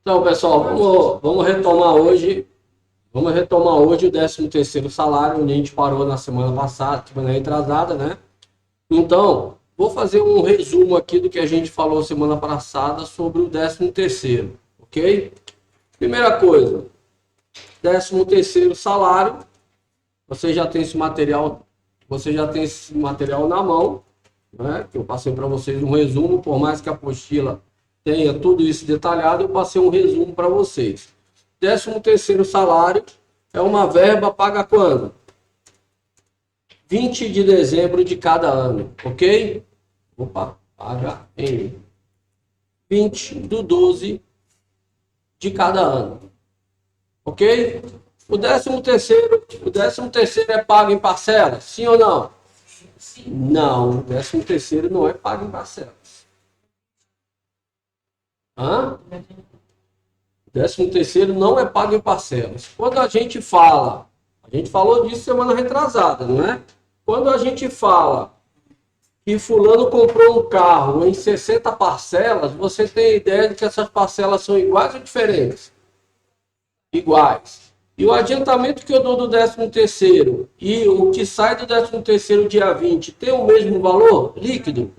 Então, pessoal, vamos retomar hoje. Vamos retomar hoje o 13º salário, onde a gente parou na semana passada, semana retrasada, né? Então, vou fazer um resumo aqui do que a gente falou semana passada sobre o 13º, ok? Primeira coisa, 13º salário, você já tem esse material na mão, né? Que eu passei para vocês um resumo, por mais que a apostila tenha tudo isso detalhado, eu passei um resumo para vocês. 13º salário é uma verba paga quando? 20 de dezembro de cada ano, ok? Opa, paga em 20/12 de cada ano, ok? O 13º é pago em parcelas, sim ou não? Sim. Não, o 13º não é pago em parcelas. Hã? O 13º não é pago em parcelas. Quando a gente falou disso semana retrasada, não é? Quando a gente fala que fulano comprou um carro em 60 parcelas, você tem a ideia de que essas parcelas são iguais ou diferentes? Iguais. E o adiantamento que eu dou do 13º e o que sai do 13º dia 20 tem o mesmo valor líquido?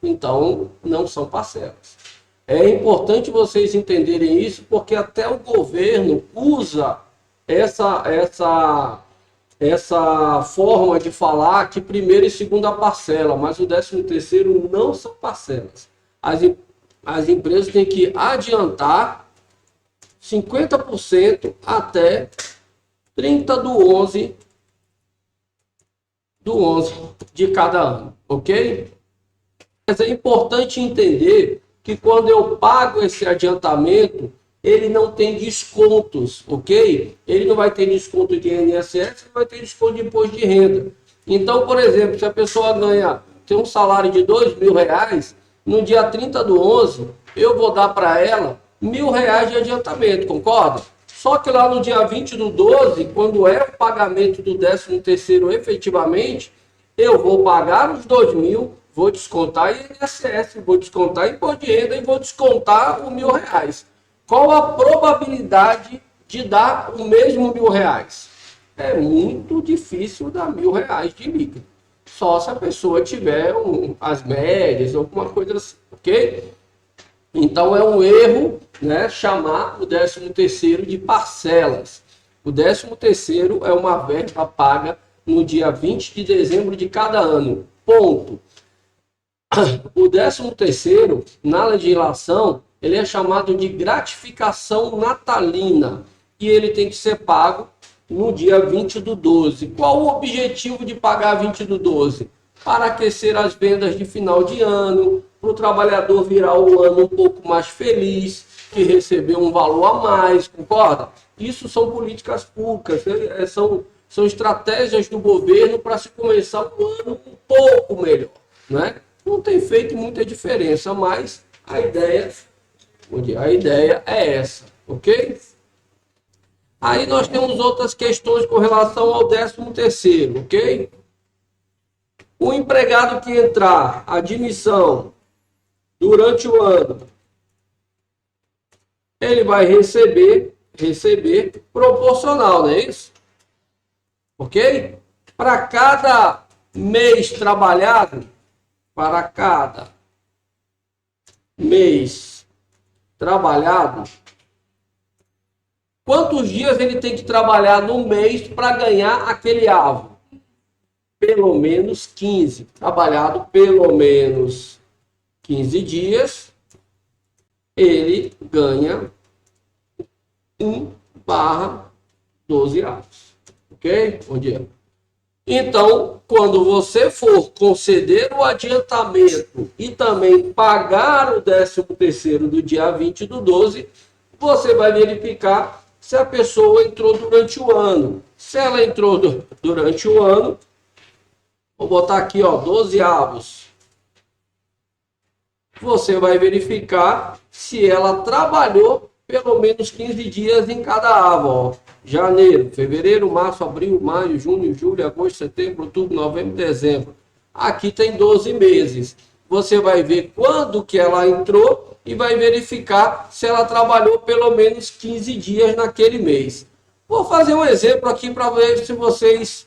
Então, não são parcelas. É importante vocês entenderem isso, porque até o governo usa essa forma de falar que primeira e segunda parcela, mas o 13º não são parcelas. As empresas têm que adiantar 50% até 30/11 de cada ano, ok? Mas é importante entender que quando eu pago esse adiantamento, ele não tem descontos, ok? Ele não vai ter desconto de INSS, não vai ter desconto de imposto de renda. Então, por exemplo, se a pessoa tem um salário de R$2.000, no dia 30/11, eu vou dar para ela R$1.000 de adiantamento, concorda? Só que lá no dia 20/12, quando é o pagamento do 13º efetivamente, eu vou pagar os 2.000, vou descontar INSS, vou descontar imposto de renda e vou descontar os R$1.000. Qual a probabilidade de dar o mesmo R$1.000? É muito difícil dar R$1.000 de líquido. Só se a pessoa tiver as médias, alguma coisa assim, ok? Então é um erro, né, chamar o 13º de parcelas. O 13º é uma verba paga no dia 20 de dezembro de cada ano. Ponto. O 13º, na legislação, ele é chamado de gratificação natalina e ele tem que ser pago no dia 20/12. Qual o objetivo de pagar 20/12? Para aquecer as vendas de final de ano, para o trabalhador virar o ano um pouco mais feliz, que recebeu um valor a mais, concorda? Isso são políticas públicas, são estratégias do governo para se começar um ano um pouco melhor, né? Não tem feito muita diferença, mas a ideia é essa, ok? Aí nós temos outras questões com relação ao 13º, ok? O empregado que entrar admissão durante o ano, ele vai receber proporcional, não é isso? Ok? Para cada mês trabalhado, quantos dias ele tem que trabalhar no mês para ganhar aquele avo? Pelo menos 15. Trabalhado pelo menos 15 dias, ele ganha 1/12 avos. Ok? Bom dia. Então, quando você for conceder o adiantamento e também pagar o 13º do dia 20/12, você vai verificar se a pessoa entrou durante o ano. Se ela entrou durante o ano, vou botar aqui, 12 avos. Você vai verificar se ela trabalhou pelo menos 15 dias em cada avo. Janeiro, fevereiro, março, abril, maio, junho, julho, agosto, setembro, outubro, novembro, dezembro. Aqui tem 12 meses. Você vai ver quando que ela entrou e vai verificar se ela trabalhou pelo menos 15 dias naquele mês. Vou fazer um exemplo aqui para ver se vocês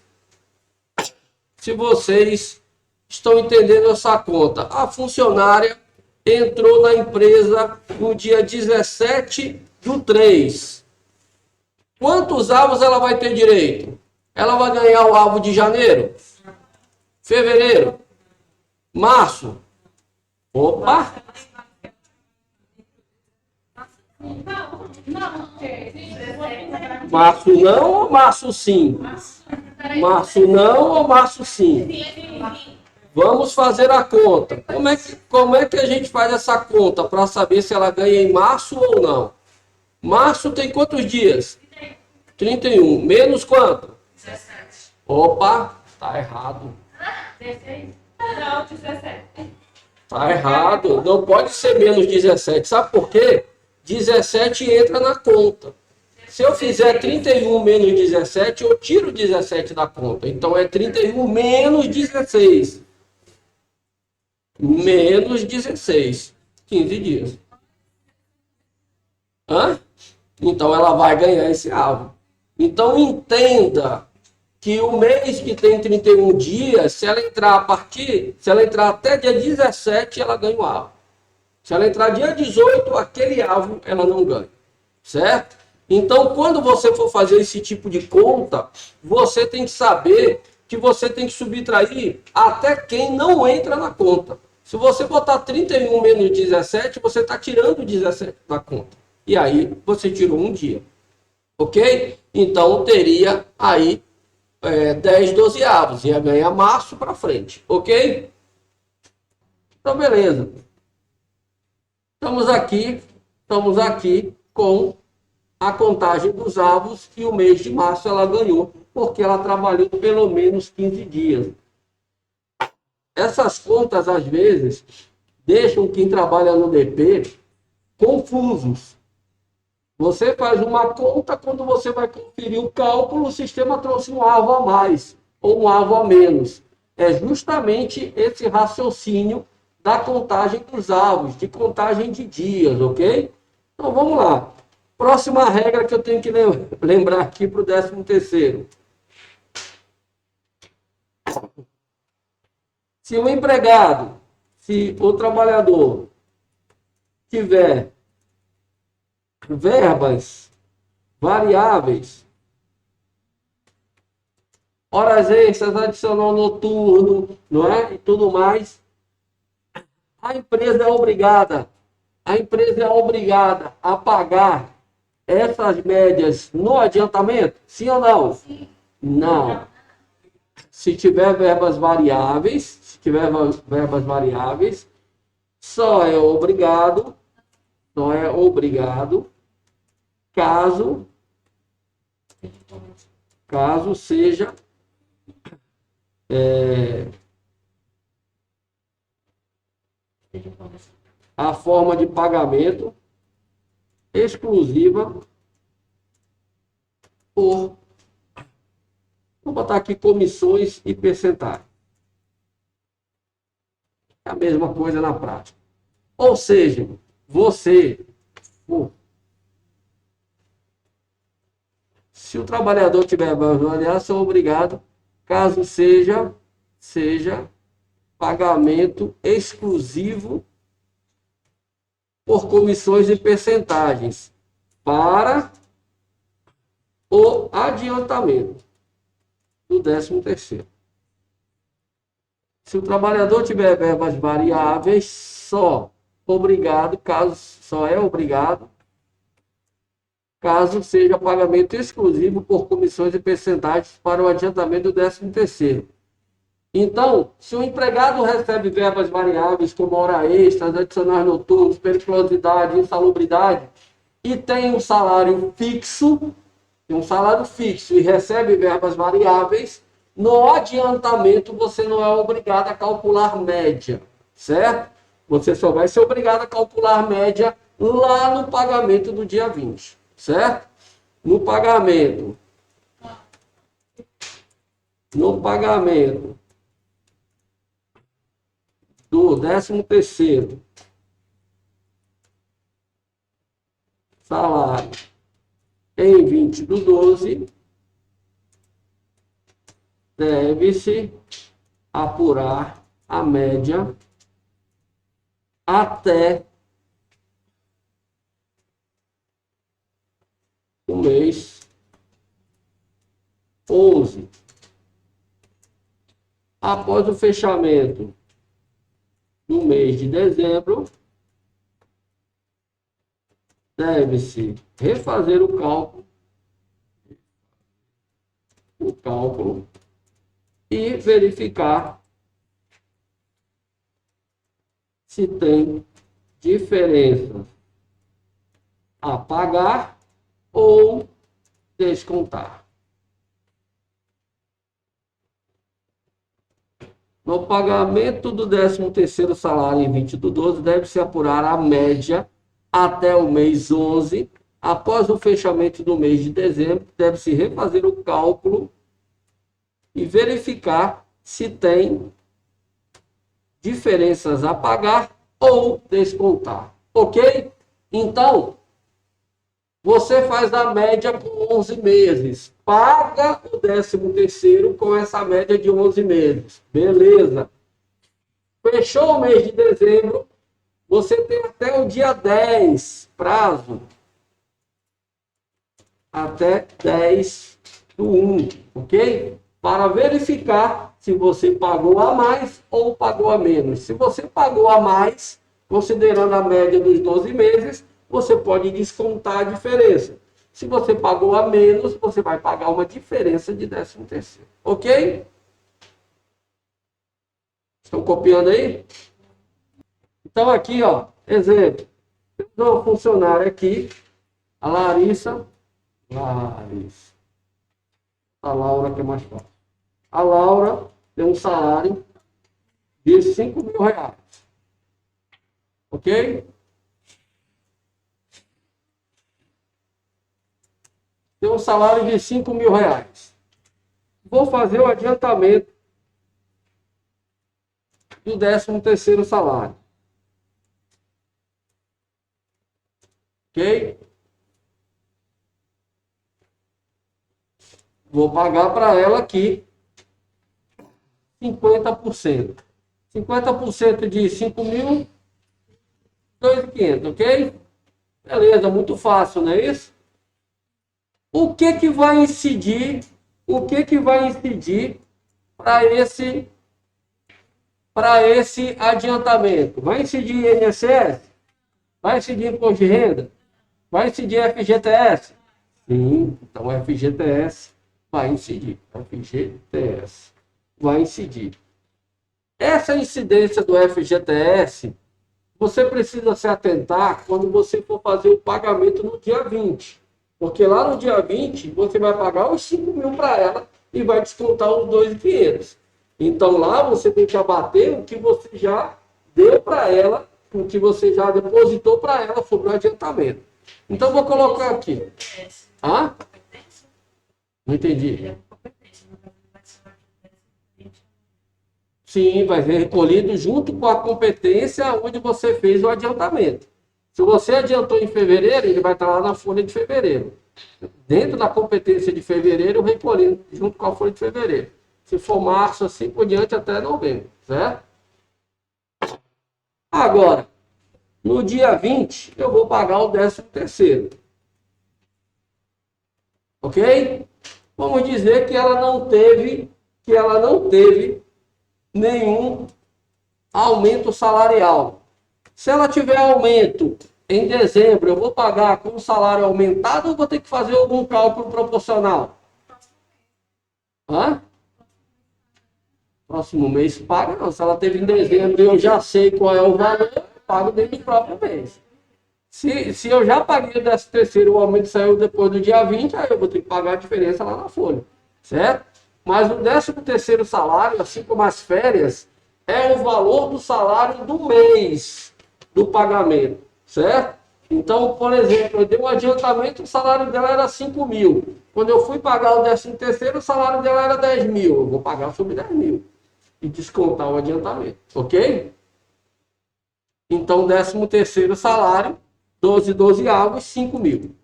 estão entendendo essa conta. A funcionária entrou na empresa no dia 17/3. Quantos avos ela vai ter direito? Ela vai ganhar o avo de janeiro, fevereiro, março. Opa! Março não ou março sim? Março não ou março sim? Vamos fazer a conta. Como é que a gente faz essa conta para saber se ela ganha em março ou não? Março tem quantos dias? 31. Menos quanto? 17. Opa, tá errado. 16? Não, 17. Tá errado. Não pode ser menos 17. Sabe por quê? 17 entra na conta. Se eu fizer 31 menos 17, eu tiro 17 da conta. Então é 31 menos 16. Menos 16. 15 dias. Hã? Então ela vai ganhar esse avo. Então entenda que o mês que tem 31 dias, se ela entrar até dia 17, ela ganha o avo. Se ela entrar dia 18, aquele avo ela não ganha. Certo? Então, quando você for fazer esse tipo de conta, você tem que saber que você tem que subtrair até quem não entra na conta. Se você botar 31 menos 17, você está tirando 17 da conta. E aí, você tirou um dia. Ok? Então, teria aí 10 dozeavos. Ia ganhar março para frente. Ok? Então, beleza. Estamos aqui com a contagem dos avos e o mês de março ela ganhou, porque ela trabalhou pelo menos 15 dias. Essas contas, às vezes, deixam quem trabalha no DP confusos. Você faz uma conta, quando você vai conferir o cálculo, o sistema trouxe um avo a mais ou um avo a menos. É justamente esse raciocínio da contagem dos avos, de contagem de dias, ok? Então vamos lá. Próxima regra que eu tenho que lembrar aqui para o 13º. Se o empregado, se o trabalhador tiver verbas variáveis, horas extras, adicional noturno, não é? E tudo mais, a empresa é obrigada a pagar essas médias no adiantamento? Sim ou não? Sim. Não. Se tiver verbas variáveis, só é obrigado caso seja a forma de pagamento exclusiva por, vou botar aqui, comissões e percentagem. É a mesma coisa na prática. Ou seja, se o trabalhador tiver variável, são obrigados, caso seja pagamento exclusivo por comissões e percentagens para o adiantamento do 13º. Se o trabalhador tiver verbas variáveis, só é obrigado, caso seja pagamento exclusivo por comissões e percentagens para o adiantamento do 13º. Então, se o empregado recebe verbas variáveis como hora extras, adicionais noturnos, periculosidade, insalubridade, e tem um salário fixo e recebe verbas variáveis, no adiantamento você não é obrigado a calcular média, certo? Você só vai ser obrigado a calcular média lá no pagamento do dia 20, certo? No pagamento do 13º salário em 20/12, deve-se apurar a média até o mês 11. Após o fechamento do mês de dezembro, deve-se refazer o cálculo e verificar se tem diferença a pagar ou descontar. No pagamento do 13º salário em 20/12, deve-se apurar a média até o mês 11. Após o fechamento do mês de dezembro, deve-se refazer o cálculo e verificar se tem diferenças a pagar ou descontar. Ok? Então, você faz a média com 11 meses. Paga o 13º com essa média de 11 meses. Beleza. Fechou o mês de dezembro. Você tem até o dia 10 prazo. Até 10/1. Ok? Para verificar se você pagou a mais ou pagou a menos. Se você pagou a mais, considerando a média dos 12 meses, você pode descontar a diferença. Se você pagou a menos, você vai pagar uma diferença de 13º. Ok? Estão copiando aí? Então aqui, ó, exemplo. Temos uma funcionária aqui, a Larissa. A Laura, que é mais fácil. A Laura tem um salário de R$5.000. Ok? Tem um salário de R$5.000. Vou fazer o adiantamento do 13º salário. Ok? Vou pagar para ela aqui 50%. 50% de 5.000, 2.500, ok? Beleza, muito fácil, não é isso? O que que vai incidir? O que que vai incidir para esse adiantamento? Vai incidir INSS? Vai incidir imposto de renda? Vai incidir FGTS? Sim, então FGTS vai incidir. FGTS vai incidir. Essa incidência do FGTS, você precisa se atentar quando você for fazer o pagamento no dia 20. Porque lá no dia 20, você vai pagar os 5.000 para ela e vai descontar os 2.500. Então lá você tem que abater o que você já deu para ela, o que você já depositou para ela sobre o adiantamento. Então vou colocar aqui. Hã? Não entendi. Sim, vai ser recolhido junto com a competência onde você fez o adiantamento. Se você adiantou em fevereiro, ele vai estar lá na folha de fevereiro. Dentro da competência de fevereiro, recolhendo junto com a folha de fevereiro. Se for março, assim por diante, até novembro, certo? Agora, no dia 20, eu vou pagar o 13º. Ok? Vamos dizer que ela não teve nenhum aumento salarial. Se ela tiver aumento em dezembro, eu vou pagar com o salário aumentado ou vou ter que fazer algum cálculo proporcional? Hã? Próximo mês paga não. Se ela teve em dezembro e eu já sei qual é o valor, eu pago dentro do próprio mês. Se eu já paguei o 13º, o aumento saiu depois do dia 20, aí eu vou ter que pagar a diferença lá na folha. Certo? Mas o 13º salário, assim como as férias, é o valor do salário do mês do pagamento. Certo? Então, por exemplo, eu dei um adiantamento, o salário dela era 5.000. Quando eu fui pagar o 13º, o salário dela era 10.000. Eu vou pagar sobre 10.000 e descontar o adiantamento. Ok? Então, 13º salário 12 dozeavos, 5 mil.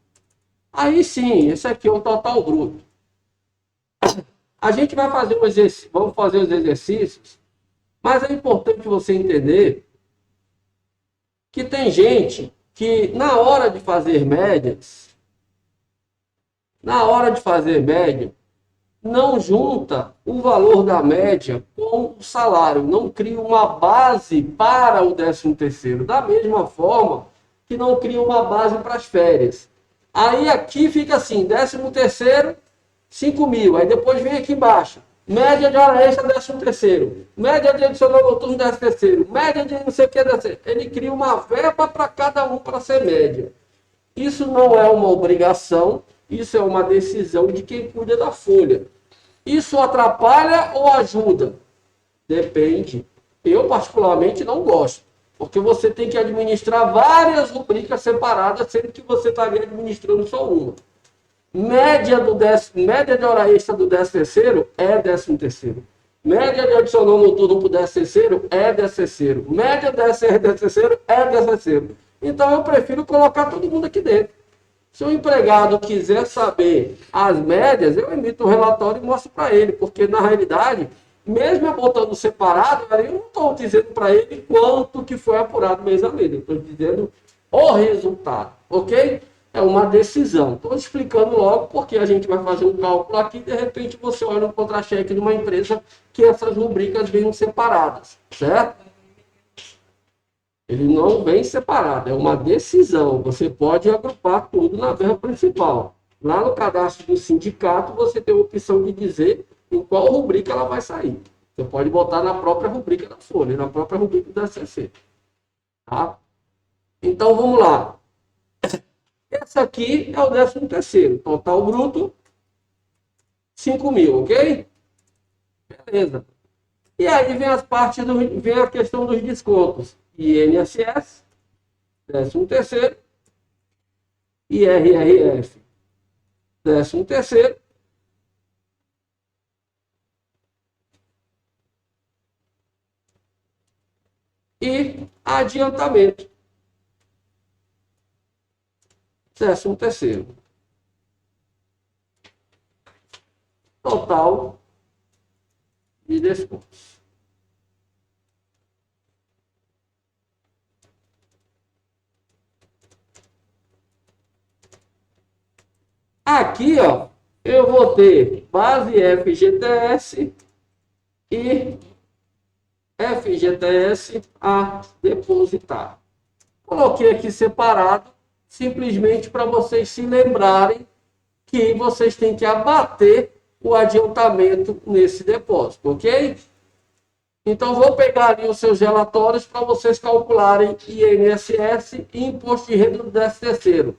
Aí sim, esse aqui é o total bruto. A gente vai fazer um exercício, vamos fazer os exercícios, mas é importante você entender que tem gente que na hora de fazer médias, não junta o valor da média com o salário, não cria uma base para o 13º, da mesma forma que não cria uma base para as férias. Aí aqui fica assim, 13º, 5 mil, aí depois vem aqui embaixo, média de hora extra, 13º, média de adicional noturno, 13º, média de não sei o que, 13º. Ele cria uma verba para cada um para ser média. Isso não é uma obrigação, isso é uma decisão de quem cuida da folha. Isso atrapalha ou ajuda? Depende. Eu, particularmente, não gosto. Porque você tem que administrar várias rubricas separadas, sendo que você está administrando só uma. Média de hora extra do 13º é 13º. Média de adicional noturno para o 13º é 13º. Média de 13º é 13º. Então eu prefiro colocar todo mundo aqui dentro. Se o empregado quiser saber as médias, eu emito o relatório e mostro para ele, porque na realidade, mesmo eu botando separado, eu não estou dizendo para ele quanto que foi apurado mês a mês, eu estou dizendo o resultado, ok? É uma decisão. Estou explicando logo porque a gente vai fazer um cálculo aqui, de repente você olha um contra-cheque de uma empresa que essas rubricas venham separadas, certo? Ele não vem separado, é uma decisão. Você pode agrupar tudo na verba principal. Lá no cadastro do sindicato, você tem a opção de dizer em qual rubrica ela vai sair. Você pode botar na própria rubrica da folha, na própria rubrica da SCC. Tá? Então, vamos lá. Esse aqui é o 13º. Total bruto, 5 mil, ok? Beleza. E aí vem as partes vem a questão dos descontos. INSS, 13º, IRRF, 13º, e adiantamento, 13º. Total de descontos. Aqui, ó, eu vou ter base FGTS e FGTS a depositar. Coloquei aqui separado, simplesmente para vocês se lembrarem que vocês têm que abater o adiantamento nesse depósito, ok? Então, vou pegar ali os seus relatórios para vocês calcularem INSS e Imposto de Renda do 13º.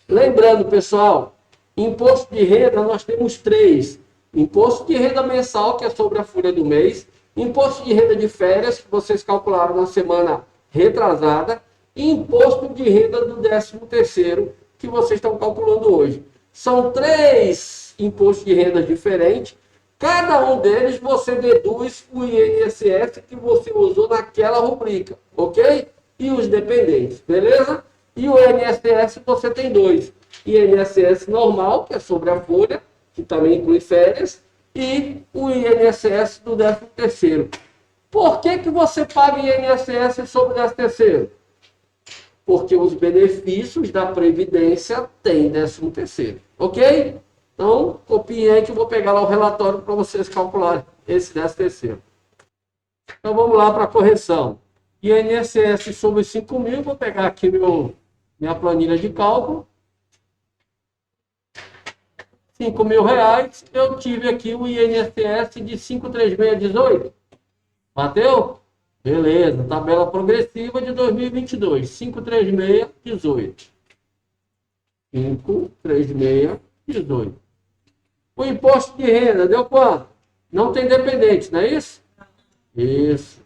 Lembrando, pessoal, imposto de renda nós temos 3. Imposto de renda mensal, que é sobre a folha do mês. Imposto de renda de férias, que vocês calcularam na semana retrasada. E imposto de renda do 13º, que vocês estão calculando hoje. São 3 impostos de renda diferentes. Cada um deles você deduz o INSS que você usou naquela rubrica, ok? E os dependentes, beleza? E o INSS você tem 2. INSS normal, que é sobre a folha, que também inclui férias, e o INSS do 13º. Por que você paga INSS sobre o 13º? Porque os benefícios da Previdência têm 13º, ok? Então, copiem aí que eu vou pegar lá o relatório para vocês calcularem esse 13º. Então, vamos lá para a correção. INSS sobre 5 mil, vou pegar aqui minha planilha de cálculo. 5 mil reais, eu tive aqui o INSS de 53618. Bateu? Beleza, tabela progressiva de 2022, 53618. 53618. O imposto de renda deu quanto? Não tem dependente, não é isso? Isso.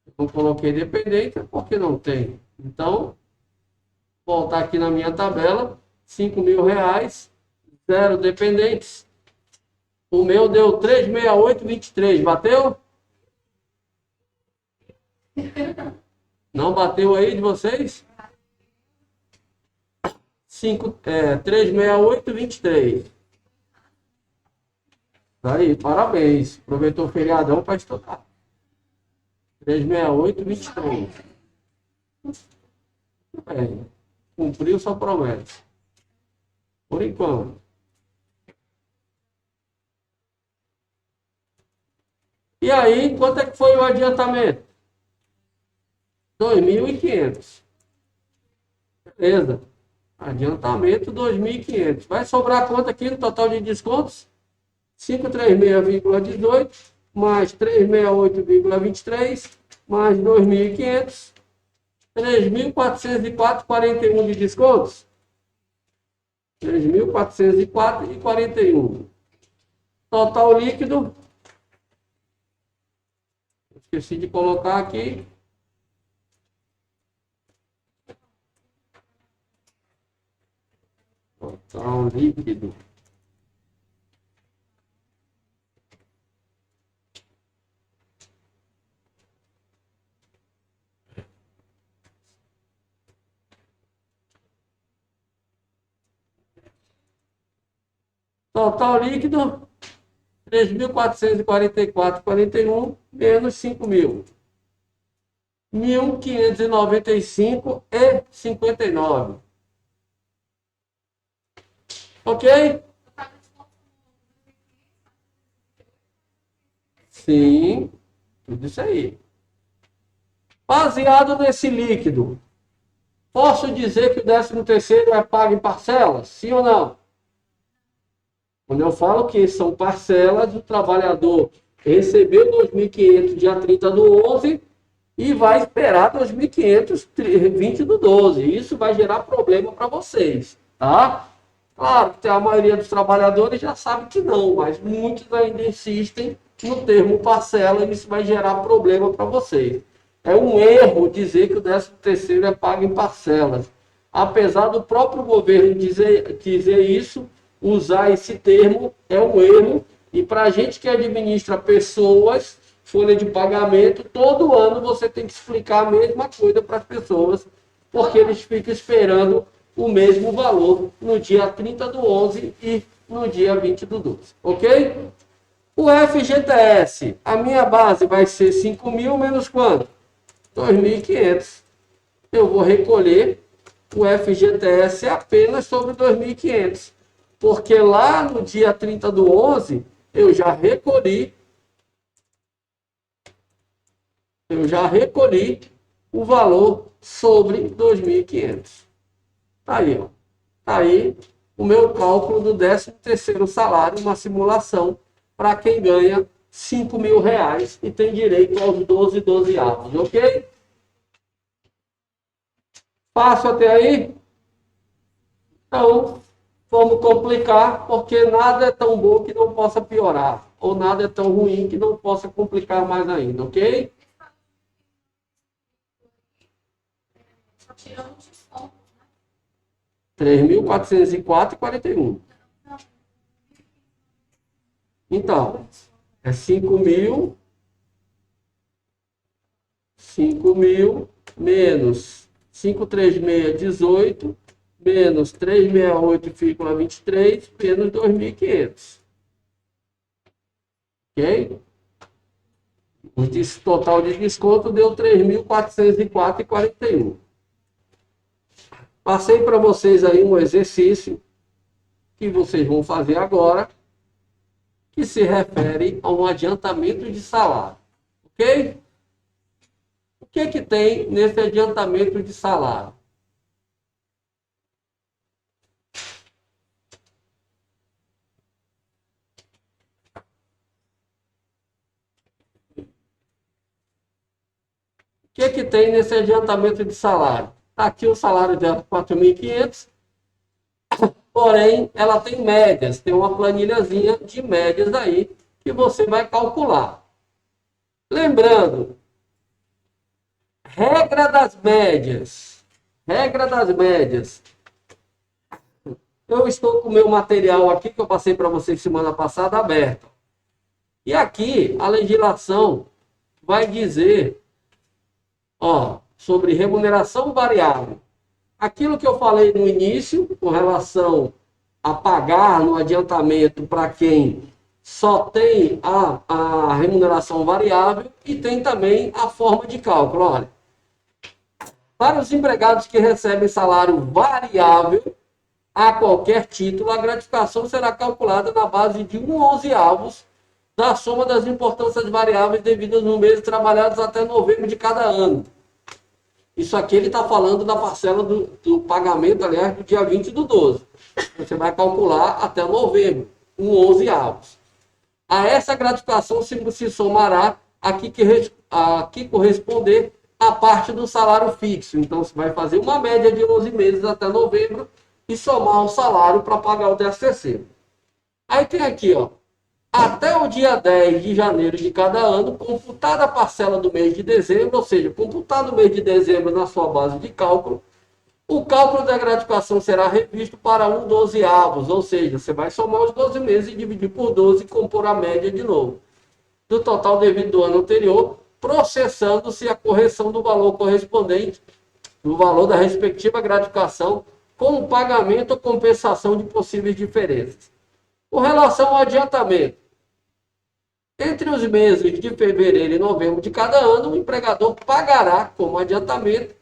Eu não coloquei dependente porque não tem. Então, vou voltar aqui na minha tabela, 5 mil reais, 0 dependentes. O meu deu 36823. Bateu? Não bateu aí de vocês? 368, 23. Aí, parabéns. Aproveitou o feriadão para estudar. 368, 23. Bem, cumpriu sua promessa. Por enquanto. E aí, quanto é que foi o adiantamento? 2.500. Beleza. Adiantamento 2.500. Vai sobrar quanto aqui no total de descontos? 536,18 mais 368,23 mais 2.500. 3.404,41 de descontos. 3.404,41. Total líquido. Esqueci de colocar aqui. Total líquido. Total líquido, 3.444,41 menos 5.000. 1.595,59. Ok? Sim, tudo isso aí. Baseado nesse líquido, posso dizer que o 13º é pago em parcelas? Sim ou não? Quando eu falo que são parcelas, o trabalhador recebeu 2.500 dia 30 do 11 e vai esperar 2.500 20 do 12. Isso vai gerar problema para vocês, tá? Claro que a maioria dos trabalhadores já sabe que não, mas muitos ainda insistem no termo parcela e isso vai gerar problema para vocês. É um erro dizer que o 13º é pago em parcelas. Apesar do próprio governo dizer isso, usar esse termo é um erro. E para a gente que administra pessoas, folha de pagamento, todo ano você tem que explicar a mesma coisa para as pessoas, porque eles ficam esperando o mesmo valor no dia 30 do 11 e no dia 20 do 12. Ok? O FGTS, a minha base vai ser 5.000 menos quanto? 2.500. Eu vou recolher o FGTS apenas sobre 2.500. Porque lá no dia 30 do 11, eu já recolhi o valor sobre 2.500. Tá aí, ó. Tá aí o meu cálculo do 13º salário, uma simulação para quem ganha 5.000 reais e tem direito aos 12 avos, ok? Passo até aí? Então, vamos complicar, porque nada é tão bom que não possa piorar, ou nada é tão ruim que não possa complicar mais ainda, ok? Tirando desconto. 3.404,41. Então, é 5.000 menos 536, 18, menos 368,23, menos 2.500. Ok? O total de desconto deu 3.404,41. Passei para vocês aí um exercício que vocês vão fazer agora, que se refere a um adiantamento de salário. Ok? O que tem nesse adiantamento de salário? O que tem nesse adiantamento de salário? Aqui o salário dela é 4.500, porém ela tem médias, tem uma planilhazinha de médias aí que você vai calcular. Lembrando, regra das médias. Eu estou com o meu material aqui que eu passei para vocês semana passada aberto. E aqui a legislação vai dizer, ó, sobre remuneração variável. Aquilo que eu falei no início, com relação a pagar no adiantamento para quem só tem a remuneração variável, e tem também a forma de cálculo. Olha, para os empregados que recebem salário variável, a qualquer título, a gratificação será calculada na base de 1/11 da soma das importâncias variáveis devidas nos meses trabalhados até novembro de cada ano. Isso aqui ele está falando da parcela do pagamento, aliás, do dia 20/12. Você vai calcular até novembro, 1/11. A essa gratificação se somará a que corresponder a parte do salário fixo. Então, você vai fazer uma média de 11 meses até novembro e somar o salário para pagar o 13º. Aí tem aqui, ó, até o dia 10 de janeiro de cada ano, computada a parcela do mês de dezembro, ou seja, computado o mês de dezembro na sua base de cálculo, o cálculo da gratificação será revisto para 1/12, ou seja, você vai somar os 12 meses e dividir por 12 e compor a média de novo do total devido do ano anterior, processando-se a correção do valor correspondente, do valor da respectiva gratificação, com o pagamento ou compensação de possíveis diferenças. Com relação ao adiantamento, entre os meses de fevereiro e novembro de cada ano, o empregador pagará como adiantamento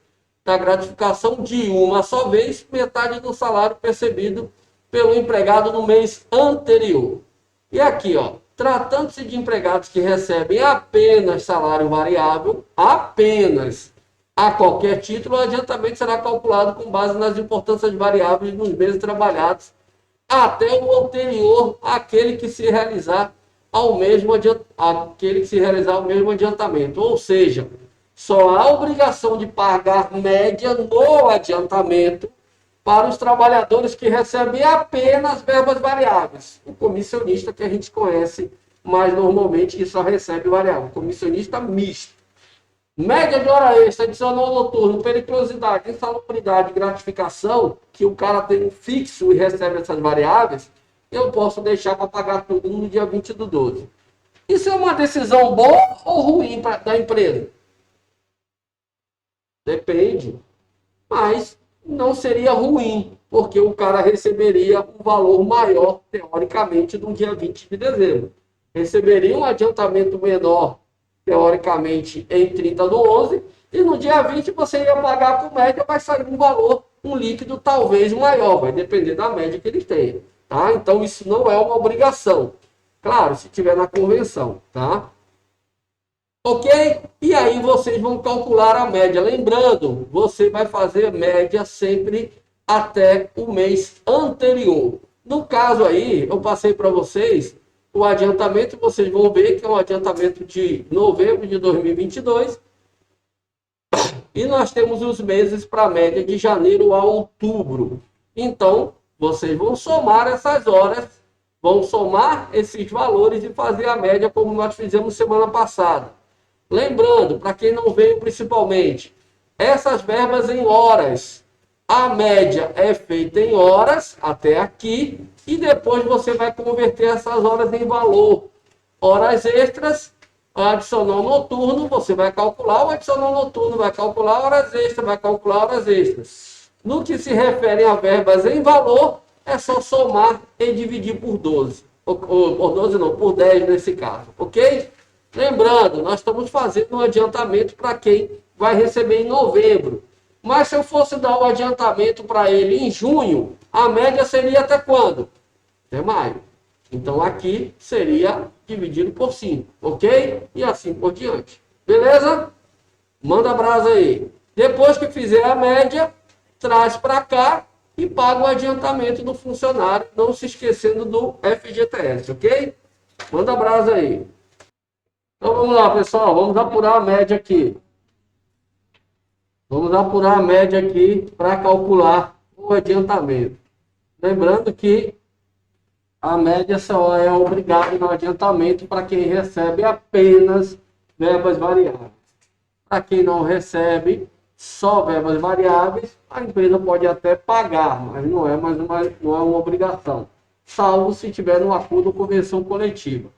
da gratificação de uma só vez metade do salário percebido pelo empregado no mês anterior. E aqui, ó, tratando-se de empregados que recebem apenas salário variável, apenas a qualquer título, o adiantamento será calculado com base nas importâncias variáveis nos meses trabalhados até o anterior àquele que se realizar ao mesmo adiantamento. Ou seja, só há obrigação de pagar média no adiantamento para os trabalhadores que recebem apenas verbas variáveis. O comissionista, que a gente conhece mais normalmente, que só recebe variável. Comissionista misto. Média de hora extra, adicional noturno, periculosidade, insalubridade, gratificação, que o cara tem um fixo e recebe essas variáveis, eu posso deixar para pagar tudo no dia 20/12. Isso é uma decisão boa ou ruim da empresa? Depende. Mas não seria ruim, porque o cara receberia um valor maior, teoricamente, no dia 20 de dezembro. Receberia um adiantamento menor, teoricamente, em 30/11, e no dia 20 você ia pagar com média, vai sair um valor, um líquido talvez maior, vai depender da média que ele tenha. Tá? Então, isso não é uma obrigação. Claro, se tiver na convenção, tá? Ok? E aí vocês vão calcular a média. Lembrando, você vai fazer média sempre até o mês anterior. No caso aí, eu passei para vocês o adiantamento. Vocês vão ver que é um adiantamento de novembro de 2022. E nós temos os meses para a média de janeiro a outubro. Então, vocês vão somar essas horas, vão somar esses valores e fazer a média como nós fizemos semana passada. Lembrando, para quem não veio principalmente, essas verbas em horas, a média é feita em horas, até aqui, e depois você vai converter essas horas em valor. Horas extras, adicional noturno, você vai calcular o adicional noturno, vai calcular horas extras, vai calcular horas extras. No que se refere a verbas em valor, é só somar e dividir por 12. Por 12 não, por 10 nesse caso, ok? Lembrando, nós estamos fazendo um adiantamento para quem vai receber em novembro. Mas se eu fosse dar o adiantamento para ele em junho, a média seria até quando? Até maio. Então aqui seria dividido por 5, ok? E assim por diante. Beleza? Manda brasa aí. Depois que fizer a média, traz para cá e paga o adiantamento do funcionário, não se esquecendo do FGTS, ok? Manda brasa aí. Então vamos lá, pessoal, vamos apurar a média aqui. Vamos apurar a média aqui para calcular o adiantamento. Lembrando que a média só é obrigada no adiantamento para quem recebe apenas verbas variáveis. Para quem não recebe só verbas variáveis, a empresa pode até pagar, mas não é uma obrigação, salvo se tiver um acordo ou convenção coletiva.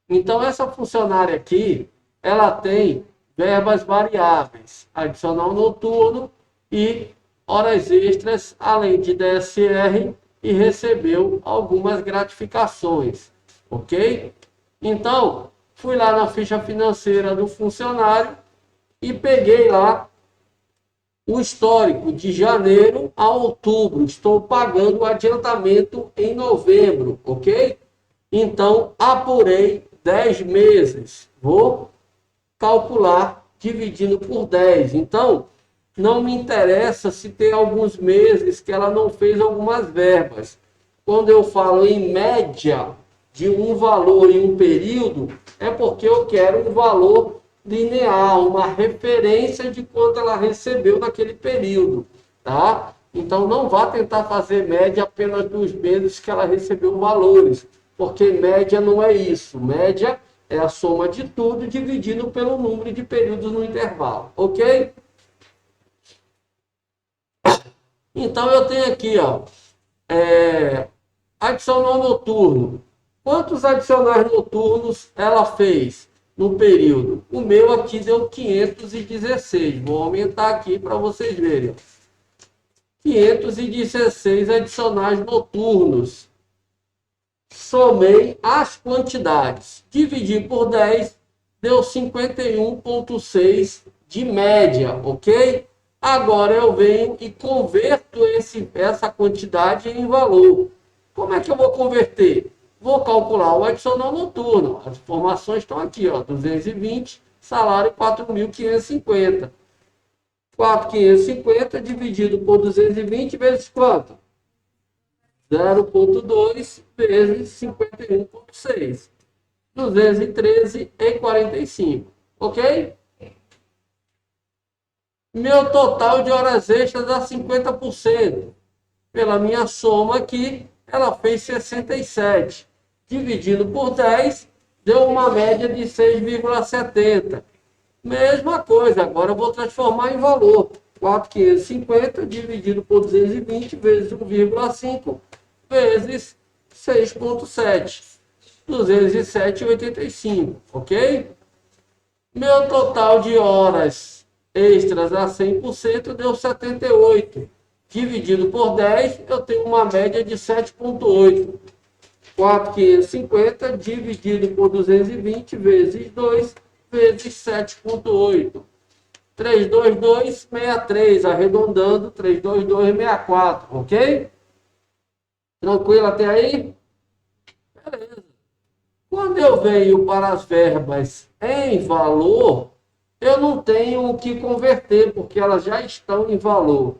Então, essa funcionária aqui, ela tem verbas variáveis, adicional noturno e horas extras, além de DSR, e recebeu algumas gratificações, ok? Então, fui lá na ficha financeira do funcionário e peguei lá o histórico de janeiro a outubro. Estou pagando o adiantamento em novembro, ok? Então, apurei 10 meses. Vou calcular dividindo por 10. Então, não me interessa se tem alguns meses que ela não fez algumas verbas. Quando eu falo em média de um valor em um período, é porque eu quero um valor linear, uma referência de quanto ela recebeu naquele período, tá? Então não vá tentar fazer média apenas dos meses que ela recebeu valores, porque média não é isso. Média é a soma de tudo dividido pelo número de períodos no intervalo, ok? Então eu tenho aqui, ó, adicional noturno. Quantos adicionais noturnos ela fez no período? O meu aqui deu 516. Vou aumentar aqui para vocês verem. 516 adicionais noturnos. Somei as quantidades. Dividi por 10, deu 51,6 de média, ok? Agora eu venho e converto essa quantidade em valor. Como é que eu vou converter? Vou calcular o adicional noturno. As informações estão aqui, ó, 220, salário 4.550. 4.550 dividido por 220 vezes quanto? 0,2 vezes 51,6. 213,45. Ok? Meu total de horas extras dá 50%. Pela minha soma aqui, ela fez 67. Dividido por 10, deu uma média de 6,70. Mesma coisa, agora eu vou transformar em valor. 4.550 dividido por 220 vezes 1,5 vezes 6,7. 207,85, ok? Meu total de horas extras a 100% deu 78. Dividido por 10, eu tenho uma média de 7,8. 4.550 dividido por 220 vezes 2 vezes 7,8. 322,63, arredondando, 322,64, ok? Tranquilo até aí? Beleza. Quando eu venho para as verbas em valor, eu não tenho o que converter, porque elas já estão em valor.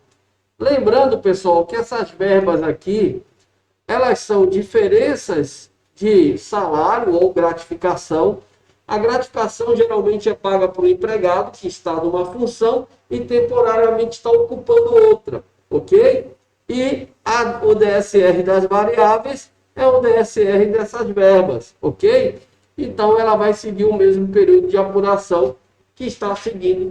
Lembrando, pessoal, que essas verbas aqui, elas são diferenças de salário ou gratificação. A gratificação geralmente é paga para o empregado que está numa função e temporariamente está ocupando outra, ok? E o DSR das variáveis é o DSR dessas verbas, ok? Então ela vai seguir o mesmo período de apuração que está seguindo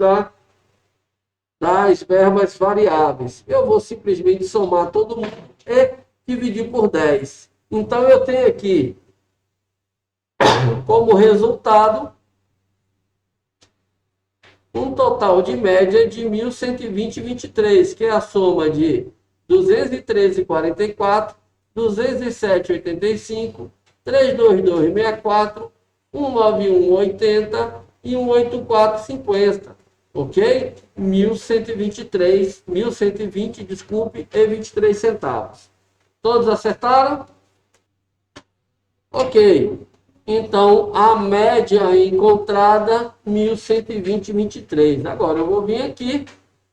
das verbas variáveis. Eu vou simplesmente somar todo mundo e dividir por 10. Então, eu tenho aqui, como resultado, um total de média de 1.120,23, que é a soma de 213,44, 207,85, 322,64, 191,80 e 184,50. Ok? 1.120, desculpe, e 23 centavos. Todos acertaram? Ok. Então, a média encontrada, 1.120,23. Agora, eu vou vir aqui,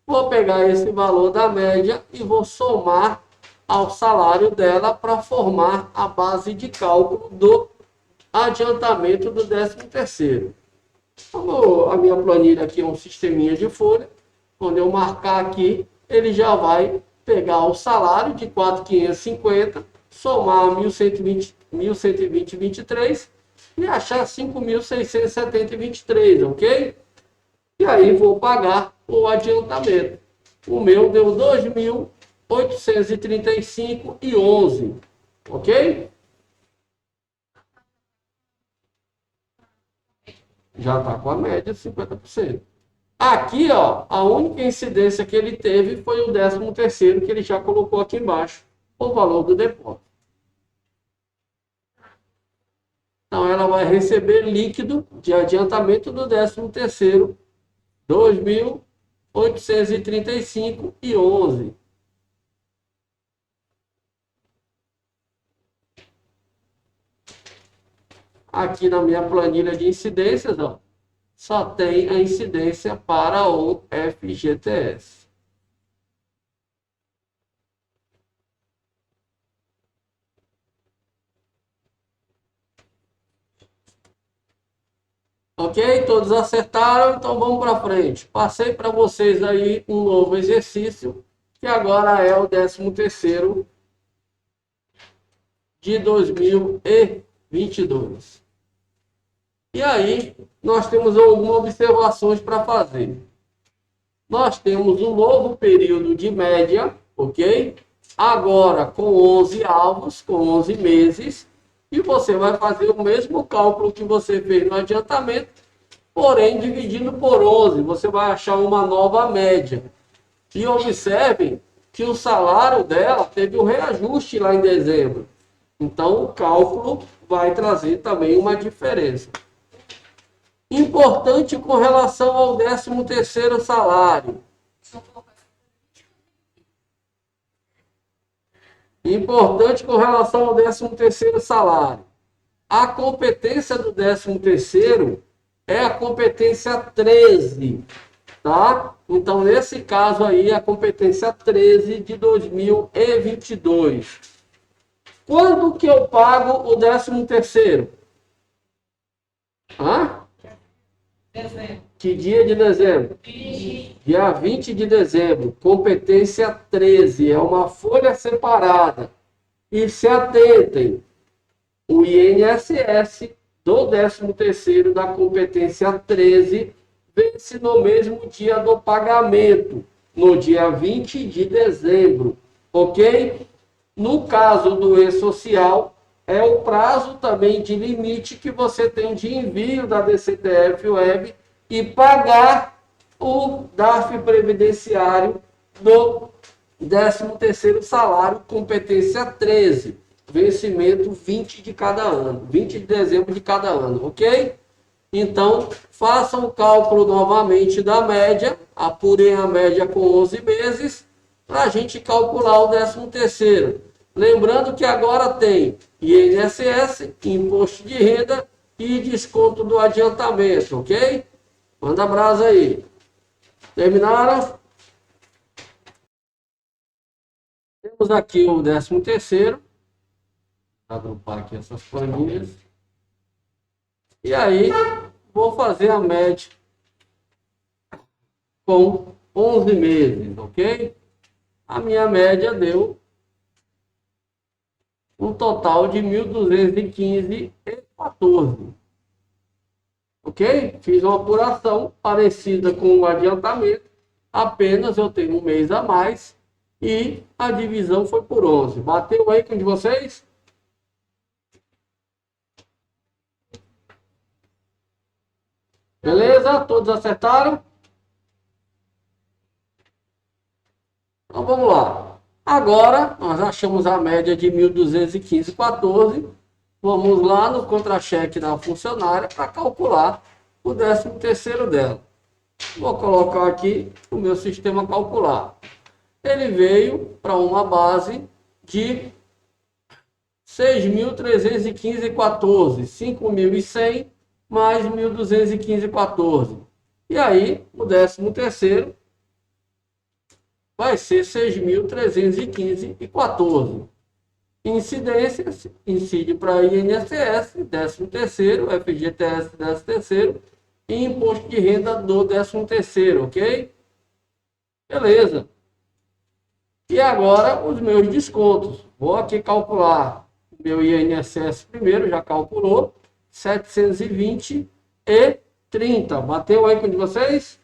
vou pegar esse valor da média e vou somar ao salário dela para formar a base de cálculo do adiantamento do 13º. Como a minha planilha aqui é um sisteminha de folha, quando eu marcar aqui, ele já vai pegar o salário de 4.550, somar 1.120,23 e achar 5.670,23, ok? E aí vou pagar o adiantamento. O meu deu 2.835,11, ok? Já está com a média de 50%. Aqui, ó, a única incidência que ele teve foi o 13º, que ele já colocou aqui embaixo, o valor do depósito. Então, ela vai receber líquido de adiantamento do 13º, 2.835,11. Aqui na minha planilha de incidências, ó, só tem a incidência para o FGTS. Ok? Todos acertaram, então vamos para frente. Passei para vocês aí um novo exercício, que agora é o 13º de 2022. E aí, nós temos algumas observações para fazer. Nós temos um novo período de média, ok? Agora com 11 alvos, com 11 meses, e você vai fazer o mesmo cálculo que você fez no adiantamento, porém dividindo por 11, você vai achar uma nova média. E observem que o salário dela teve um reajuste lá em dezembro. Então, o cálculo vai trazer também uma diferença. Importante com relação ao 13º salário. Importante com relação ao 13º salário. A competência do 13º é a competência 13, tá? Então, nesse caso aí, a competência 13 de 2022. Quando que eu pago o 13º? Hã? Dezembro. Que dia de dezembro? 20. Dia 20 de dezembro. Competência 13. É uma folha separada. E se atentem, o INSS do 13º da competência 13 vence no mesmo dia do pagamento, no dia 20 de dezembro. Ok? No caso do E-Social, é o prazo também de limite que você tem de envio da DCTF Web e pagar o DARF previdenciário do 13º salário, competência 13, vencimento 20 de cada ano, 20 de dezembro de cada ano, ok? Então, façam o cálculo novamente da média, apurem a média com 11 meses, para a gente calcular o 13º. Lembrando que agora tem INSS, imposto de renda e desconto do adiantamento, ok? Manda brasa aí. Terminaram? Temos aqui o 13º. Vou agrupar aqui essas planilhas. E aí, vou fazer a média com 11 meses, ok? A minha média deu um total de 1.215,14. Ok? Fiz uma apuração parecida com o adiantamento, apenas eu tenho um mês a mais e a divisão foi por 11. Bateu aí com de vocês? Beleza? Todos acertaram? Então vamos lá. Agora, nós achamos a média de 1.215,14. Vamos lá no contra-cheque da funcionária para calcular o 13º dela. Vou colocar aqui o meu sistema calcular. Ele veio para uma base de 6.315,14. 5.100 mais 1.215,14. E aí, o 13º vai ser 6.315,14. Incidências, incide para INSS, 13º, FGTS, 13º, e imposto de renda do 13º, ok? Beleza. E agora, os meus descontos. Vou aqui calcular o meu INSS primeiro, já calculou, 720,30. Bateu aí com de vocês?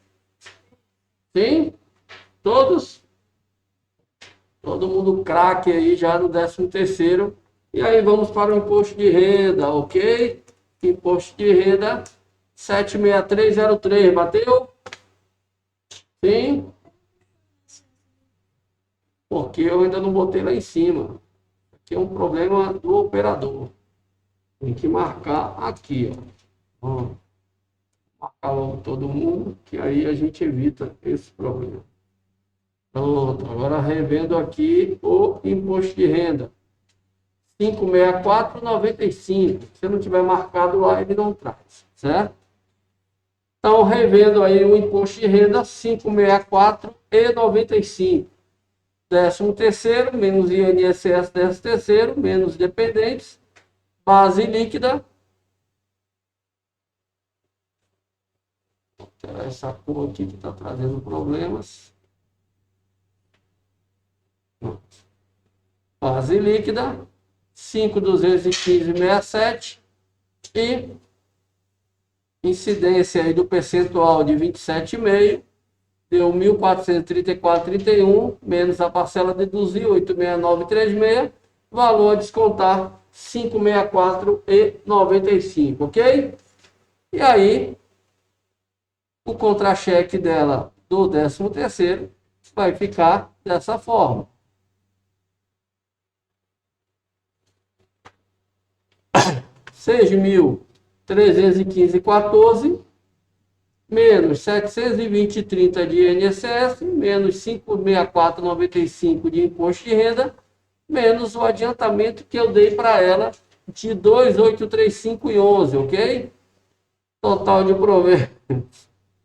Sim? Todos? Todo mundo craque aí já no 13º. E aí vamos para o imposto de renda, ok? Imposto de renda 76303, bateu? Sim, porque eu ainda não botei lá em cima. Aqui é um problema do operador. Tem que marcar aqui, ó. Ó, marcar logo todo mundo, que aí a gente evita esse problema. Pronto, agora revendo aqui o imposto de renda. 564,95. Se não tiver marcado lá, ele não traz, certo? Então, revendo aí o imposto de renda, 564,95. 13º, menos INSS 13º, menos dependentes, base líquida. Vou tirar essa cor aqui que está trazendo problemas. Pronto. Base líquida, 5.215,67 e incidência aí do percentual de 27,5, deu 1.434,31, menos a parcela deduzir, 869,36, valor a descontar, 564,95, ok? E aí, o contra-cheque dela do 13º vai ficar dessa forma. R$ 6.315,14, menos 720,30 de INSS, menos 564,95 de imposto de renda, menos o adiantamento que eu dei para ela de 2.835,11, ok? Total de provento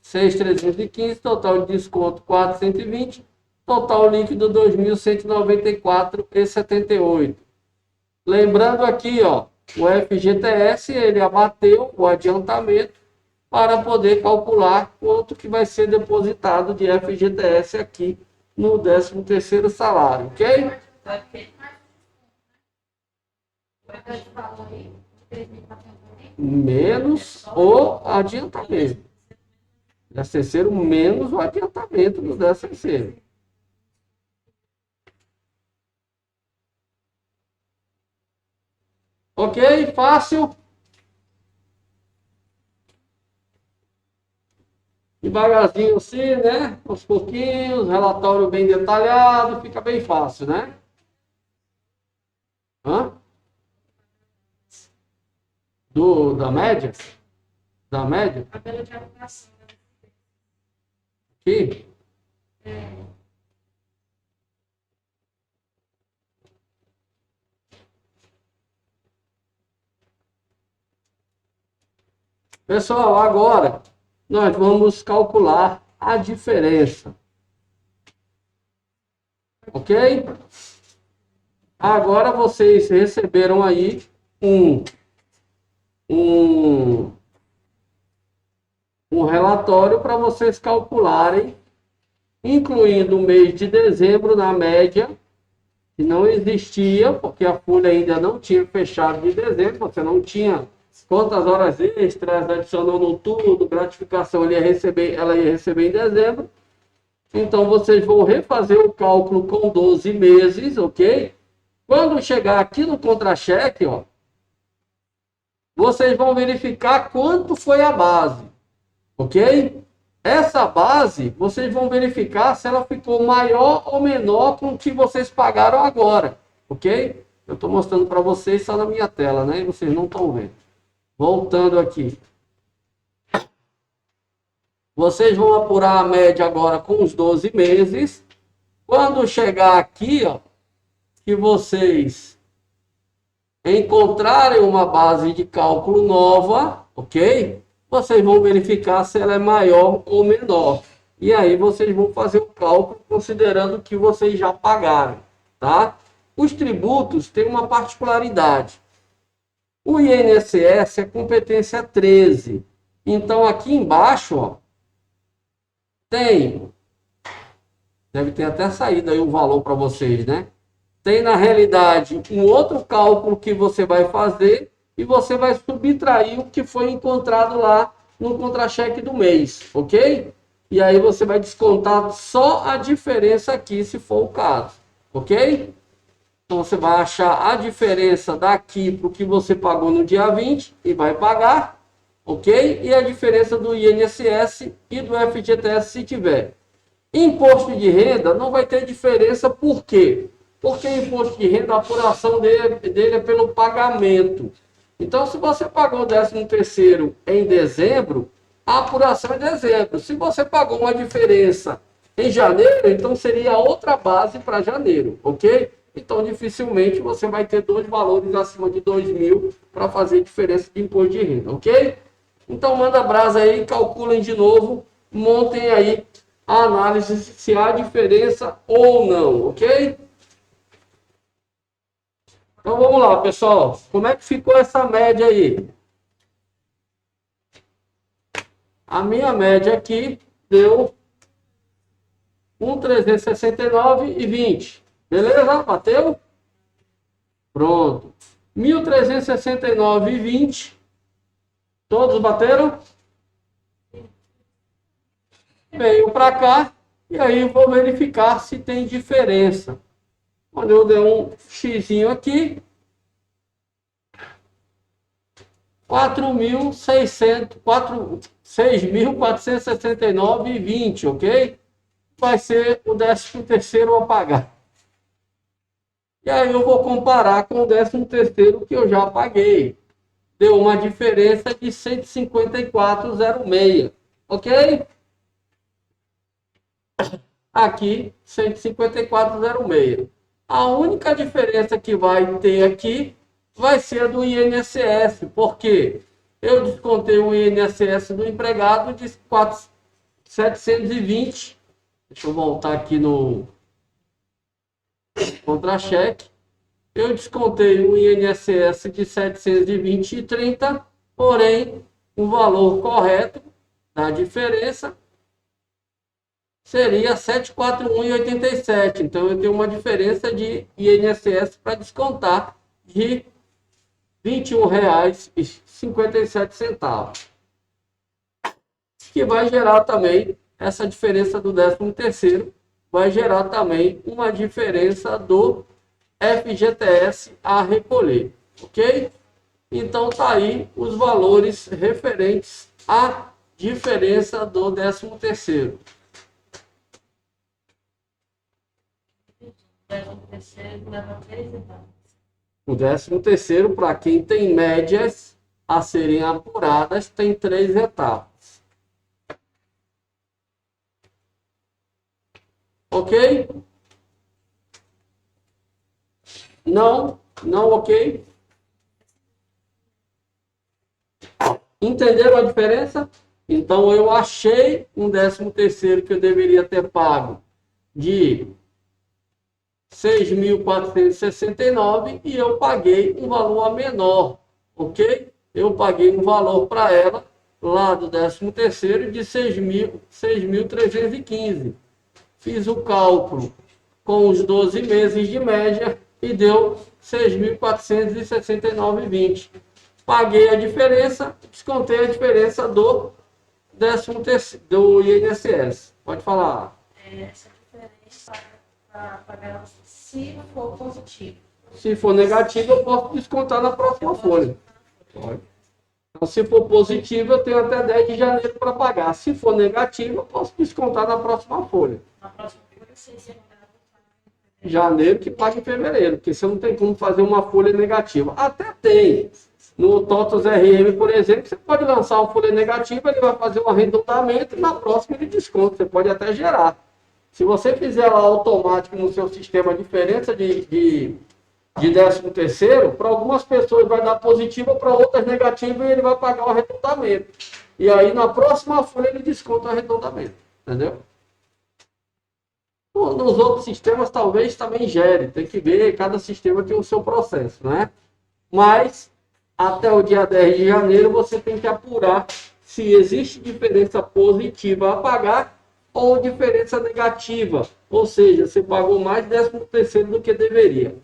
6.315, total de desconto 420, total líquido 2.194,78. Lembrando aqui, ó, o FGTS ele abateu o adiantamento para poder calcular quanto que vai ser depositado de FGTS aqui no 13º salário, ok? Menos o adiantamento. 13º menos o adiantamento do 13º. Ok? Fácil? Devagarzinho assim, né? Aos pouquinhos, relatório bem detalhado, fica bem fácil, né? Hã? Da média? Da média? Tabela de alocação. Aqui? Pessoal, agora nós vamos calcular a diferença. Ok? Agora vocês receberam aí um relatório para vocês calcularem, incluindo o mês de dezembro na média, que não existia, porque a folha ainda não tinha fechado de dezembro, você não tinha quantas horas extras, adicionando tudo, gratificação ela ia receber em dezembro. Então, vocês vão refazer o cálculo com 12 meses, ok? Quando chegar aqui no contra-cheque, ó, vocês vão verificar quanto foi a base, ok? Essa base, vocês vão verificar se ela ficou maior ou menor com o que vocês pagaram agora, ok? Eu estou mostrando para vocês só na minha tela, né? E vocês não estão vendo. Voltando aqui. Vocês vão apurar a média agora com os 12 meses. Quando chegar aqui, ó, que vocês encontrarem uma base de cálculo nova, ok? Vocês vão verificar se ela é maior ou menor. E aí vocês vão fazer o cálculo considerando que vocês já pagaram, tá? Os tributos têm uma particularidade. O INSS é competência 13. Então aqui embaixo, ó, tem, deve ter até saído aí o valor para vocês, né? Tem, na realidade, um outro cálculo que você vai fazer e você vai subtrair o que foi encontrado lá no contra-cheque do mês, ok? E aí você vai descontar só a diferença aqui, se for o caso, ok? Então você vai achar a diferença daqui para o que você pagou no dia 20 e vai pagar, ok? E a diferença do INSS e do FGTS se tiver. Imposto de renda não vai ter diferença, por quê? Porque imposto de renda, a apuração dele é pelo pagamento. Então, se você pagou o 13º em dezembro, a apuração é dezembro. Se você pagou uma diferença em janeiro, então seria outra base para janeiro, ok? Então, dificilmente você vai ter dois valores acima de 2.000 para fazer diferença de imposto de renda, ok? Então, manda brasa aí, calculem de novo, montem aí a análise se há diferença ou não, ok? Então, vamos lá, pessoal. Como é que ficou essa média aí? A minha média aqui deu 1.369,20. Beleza? Bateu? Pronto. 1.369,20. Todos bateram? Veio para cá. E aí vou verificar se tem diferença. Quando eu der um xizinho aqui, 6.469,20, ok? Vai ser o 13º a pagar. E aí eu vou comparar com o 13º que eu já paguei. Deu uma diferença de 154,06, ok? Aqui, 154,06. A única diferença que vai ter aqui vai ser a do INSS, porque eu descontei o INSS do empregado de 720. Deixa eu voltar aqui no contra-cheque. Eu descontei o INSS de 720,30, porém, o valor correto da diferença seria 741,87. Então, eu tenho uma diferença de INSS para descontar de R$ 21,57. Que vai gerar também essa diferença do 13º, vai gerar também uma diferença do FGTS a recolher, ok? Então, tá aí os valores referentes à diferença do 13º. O 13º, para quem tem médias a serem apuradas, tem 3 etapas. Ok? Não, ok? Entenderam a diferença? Então, eu achei um 13º que eu deveria ter pago de 6.469 e eu paguei um valor menor, ok? Eu paguei um valor para ela lá do 13º de 6.315. Fiz o cálculo com os 12 meses de média e deu 6.469,20. Paguei a diferença, descontei a diferença do 13º do INSS. Pode falar. Essa diferença para pagar se for positivo. Se for negativo, eu posso descontar na próxima folha. Pode. Então, se for positivo, eu tenho até 10 de janeiro para pagar. Se for negativo, eu posso descontar na próxima folha. Na próxima folha, você janeiro que paga em fevereiro, porque você não tem como fazer uma folha negativa. Até tem. No TOTOS RM, por exemplo, você pode lançar uma folha negativa, ele vai fazer um arredondamento e na próxima ele desconta. Você pode até gerar. Se você fizer lá automático no seu sistema a diferença de 13º, para algumas pessoas vai dar positiva, para outras negativa e ele vai pagar o arredondamento. E aí na próxima folha ele desconta o arredondamento. Entendeu? Nos outros sistemas talvez também gere, tem que ver, cada sistema tem o seu processo, né? Mas até o dia 10 de janeiro você tem que apurar se existe diferença positiva a pagar ou diferença negativa, ou seja, você pagou mais 13º do que deveria.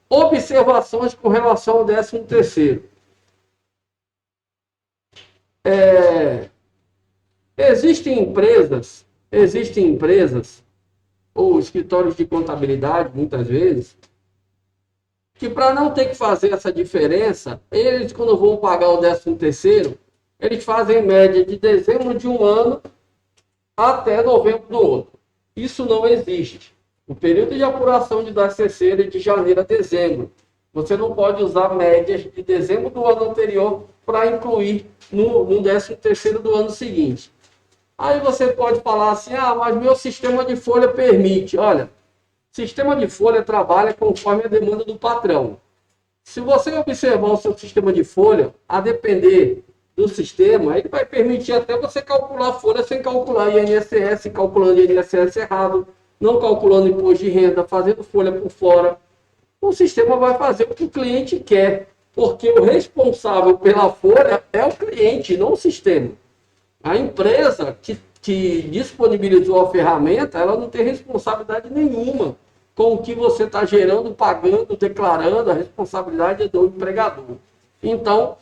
Observações com relação ao 13º. Existem empresas ou escritórios de contabilidade, muitas vezes, que para não ter que fazer essa diferença, eles, quando vão pagar o 13º, eles fazem média de dezembro de um ano até novembro do outro. isso não existe. O período de apuração de 13º é de janeiro a dezembro. Você não pode usar médias de dezembro do ano anterior para incluir no 13º do ano seguinte. Aí você pode falar assim, mas meu sistema de folha permite. Olha, sistema de folha trabalha conforme a demanda do patrão. Se você observar o seu sistema de folha, a depender do sistema, ele vai permitir até você calcular a folha sem calcular INSS, calculando INSS errado, não calculando imposto de renda, fazendo folha por fora. O sistema vai fazer o que o cliente quer, porque o responsável pela folha é o cliente, não o sistema. A empresa que disponibilizou a ferramenta, ela não tem responsabilidade nenhuma com o que você está gerando, pagando, declarando. A responsabilidade é do empregador. Então,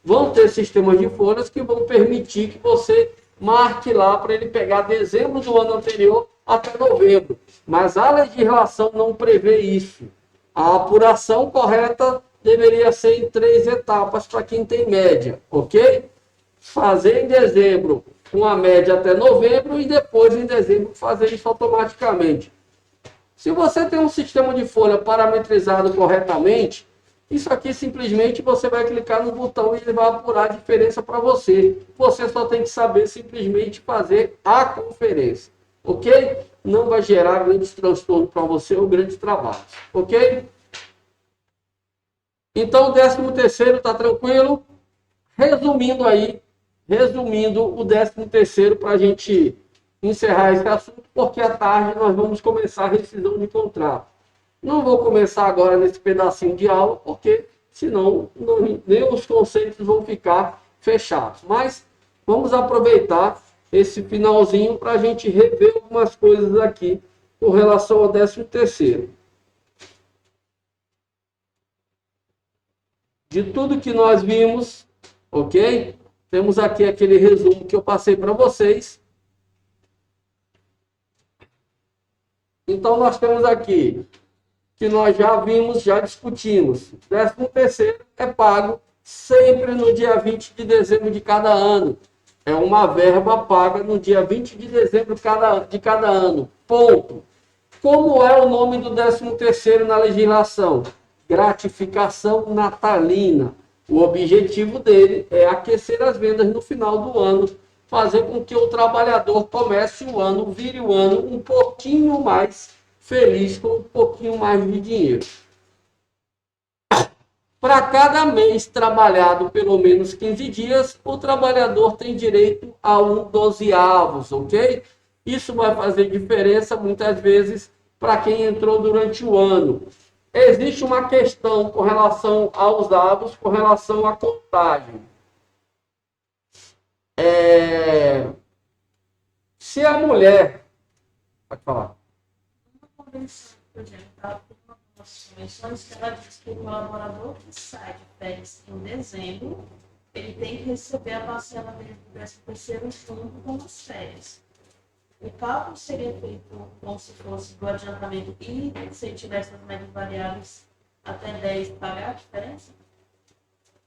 vão ter sistemas de folhas que vão permitir que você marque lá para ele pegar dezembro do ano anterior até novembro. Mas a legislação não prevê isso. A apuração correta deveria ser em 3 etapas para quem tem média, ok? Fazer em dezembro com a média até novembro e depois em dezembro fazer isso automaticamente. Se você tem um sistema de folha parametrizado corretamente, isso aqui simplesmente você vai clicar no botão e ele vai apurar a diferença para você. Você só tem que saber simplesmente fazer a conferência, ok? Não vai gerar grandes transtornos para você ou grandes trabalhos, ok? Então, o 13º está tranquilo? Resumindo o 13º para a gente encerrar esse assunto, porque à tarde nós vamos começar a rescisão de contrato. Não vou começar agora nesse pedacinho de aula, porque senão nem os conceitos vão ficar fechados. Mas vamos aproveitar esse finalzinho para a gente rever algumas coisas aqui com relação ao 13º. De tudo que nós vimos, ok? Temos aqui aquele resumo que eu passei para vocês. Então, nós temos aqui que nós já vimos, já discutimos. 13º é pago sempre no dia 20 de dezembro de cada ano. É uma verba paga no dia 20 de dezembro de cada ano. Ponto. Como é o nome do 13º na legislação? Gratificação natalina. O objetivo dele é aquecer as vendas no final do ano, fazer com que o trabalhador comece o ano, vire o ano um pouquinho mais feliz, com um pouquinho mais de dinheiro. Para cada mês trabalhado pelo menos 15 dias, o trabalhador tem direito a 1/12, ok? Isso vai fazer diferença muitas vezes para quem entrou durante o ano. Existe uma questão com relação aos avos, com relação à contagem. Se a mulher... Pode falar. Uma convenção, por exemplo, uma das convenções que ela diz que o colaborador que sai de férias em dezembro, ele tem que receber a parcela dele do 13º junto com as férias. O cálculo seria feito como se fosse do adiantamento e, se ele tivesse as médias variáveis até 10, pagar a diferença?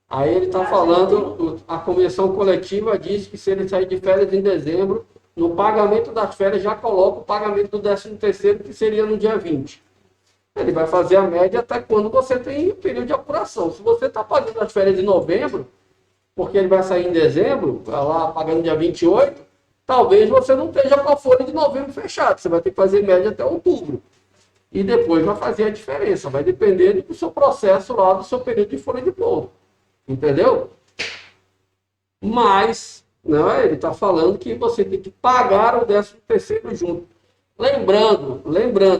Aí ele está falando, a convenção coletiva diz que se ele sair de férias em dezembro, no pagamento das férias já coloca o pagamento do 13º, que seria no dia 20. Ele vai fazer a média até quando você tem o período de apuração. Se você está pagando as férias de novembro, porque ele vai sair em dezembro, lá pagando dia 28, talvez você não esteja com a folha de novembro fechada. Você vai ter que fazer média até outubro. E depois vai fazer a diferença. Vai depender do seu processo lá, do seu período de folha de polvo. Entendeu? Mas, ele está falando que você tem que pagar o 13º junto. Lembrando,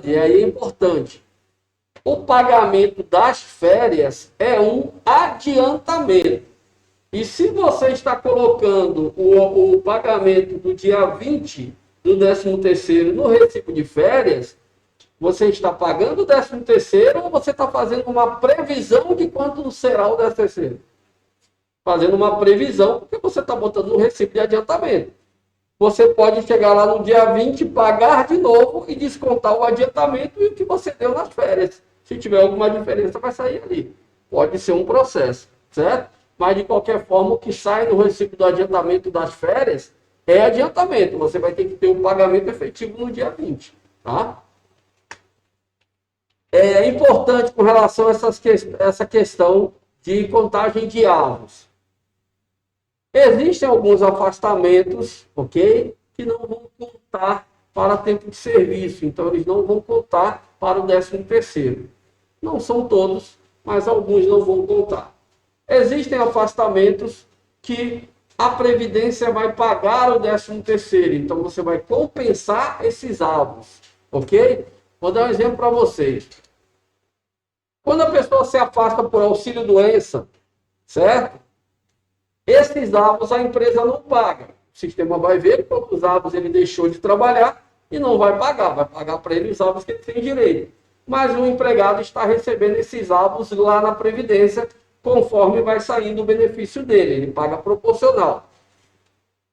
e aí é importante, o pagamento das férias é um adiantamento. E se você está colocando o pagamento do dia 20 do 13º no recibo de férias, você está pagando o 13º ou você está fazendo uma previsão de quanto será o 13º? Fazendo uma previsão, porque você está botando no recibo de adiantamento. Você pode chegar lá no dia 20, pagar de novo e descontar o adiantamento e o que você deu nas férias. Se tiver alguma diferença, vai sair ali. Pode ser um processo, certo? Mas, de qualquer forma, o que sai no recibo do adiantamento das férias é adiantamento. Você vai ter que ter o pagamento efetivo no dia 20. tá? É importante com relação a essa questão de contagem de avos. Existem alguns afastamentos, ok? Que não vão contar para tempo de serviço. Então, eles não vão contar para o 13º. Não são todos, mas alguns não vão contar. Existem afastamentos que a Previdência vai pagar o 13º. Então, você vai compensar esses avos, ok? Vou dar um exemplo para vocês. Quando a pessoa se afasta por auxílio-doença, certo? Esses avos a empresa não paga. O sistema vai ver quantos avos ele deixou de trabalhar e não vai pagar para ele os avos que ele tem direito. Mas o empregado está recebendo esses avos lá na Previdência, conforme vai saindo o benefício dele, ele paga proporcional.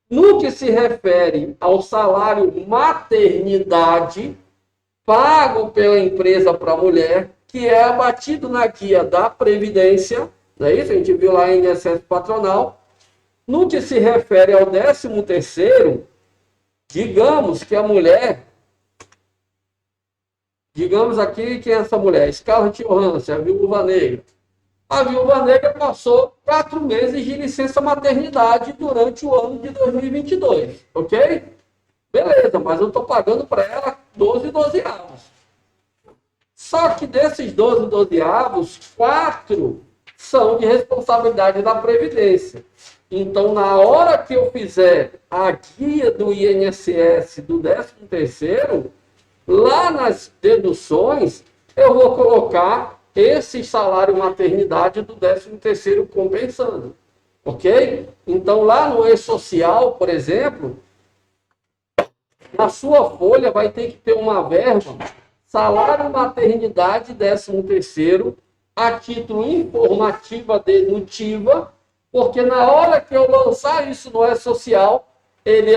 No que se refere ao salário maternidade, pago pela empresa para a mulher, que é abatido na guia da Previdência, não é isso? A gente viu lá em INSS patronal. No que se refere ao 13º, digamos que a mulher, digamos aqui que essa mulher, Scarlett Johansson, a viúva negra. A viúva negra passou 4 meses de licença maternidade durante o ano de 2022, ok? Beleza, mas eu estou pagando para ela 12 avos. Só que desses 12 avos, 4 são de responsabilidade da Previdência. Então, na hora que eu fizer a guia do INSS do 13º, lá nas deduções, eu vou colocar esse salário maternidade do 13º compensando. Ok? Então, lá no E-Social, por exemplo, na sua folha vai ter que ter uma verba, salário maternidade 13º, a título informativa dedutiva, porque na hora que eu lançar isso no E-Social,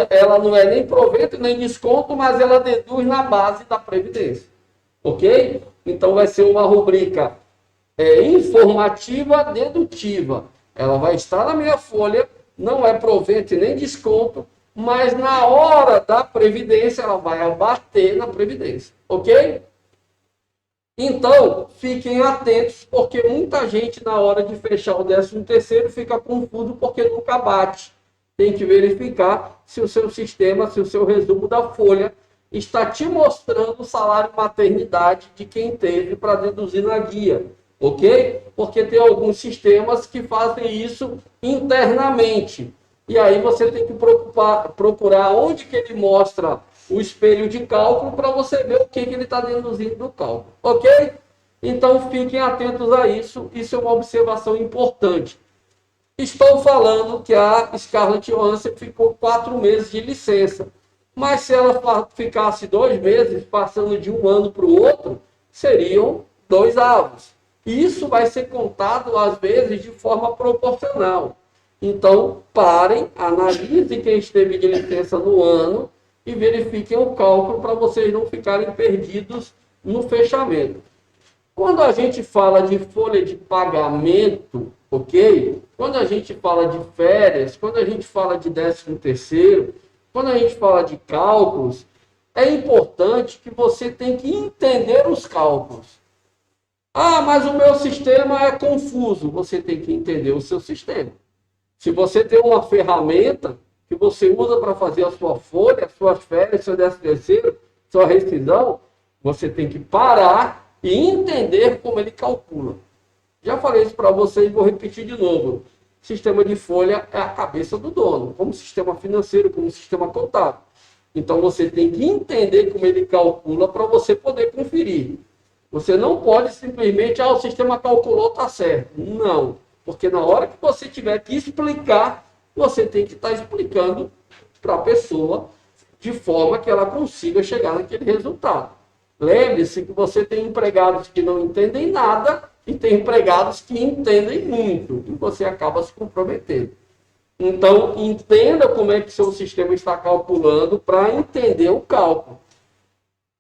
ela não é nem proveito, nem desconto, mas ela deduz na base da Previdência. Ok? Então vai ser uma rubrica informativa dedutiva. Ela vai estar na minha folha, não é proveito nem desconto, mas na hora da Previdência, ela vai abater na Previdência. Ok? Então, fiquem atentos, porque muita gente, na hora de fechar o 13º, fica confuso porque nunca bate. Tem que verificar se o seu sistema, se o seu resumo da folha está te mostrando o salário maternidade de quem teve para deduzir na guia. Ok? Porque tem alguns sistemas que fazem isso internamente. E aí você tem que procurar onde que ele mostra o espelho de cálculo para você ver o que ele está deduzindo do cálculo. Ok? Então fiquem atentos a isso. Isso é uma observação importante. Estou falando que a Scarlett Johansson ficou 4 meses de licença. Mas se ela ficasse 2 meses, passando de um ano para o outro, seriam 2 avos. E isso vai ser contado, às vezes, de forma proporcional. Então, parem, analisem quem esteve de licença no ano e verifiquem o cálculo para vocês não ficarem perdidos no fechamento. Quando a gente fala de folha de pagamento, ok? Quando a gente fala de férias, quando a gente fala de 13º, quando a gente fala de cálculos, é importante que você tenha que entender os cálculos. Ah, mas o meu sistema é confuso. Você tem que entender o seu sistema. Se você tem uma ferramenta que você usa para fazer a sua folha, suas férias, seu 13º, sua rescisão, você tem que parar e entender como ele calcula. Já falei isso para vocês, vou repetir de novo. Sistema de folha é a cabeça do dono, como sistema financeiro, como sistema contábil. Então você tem que entender como ele calcula para você poder conferir. Você não pode simplesmente, o sistema calculou, está certo. Não, porque na hora que você tiver que explicar, você tem que estar explicando para a pessoa de forma que ela consiga chegar naquele resultado. Lembre-se que você tem empregados que não entendem nada e tem empregados que entendem muito, e você acaba se comprometendo. Então, entenda como é que seu sistema está calculando para entender o cálculo.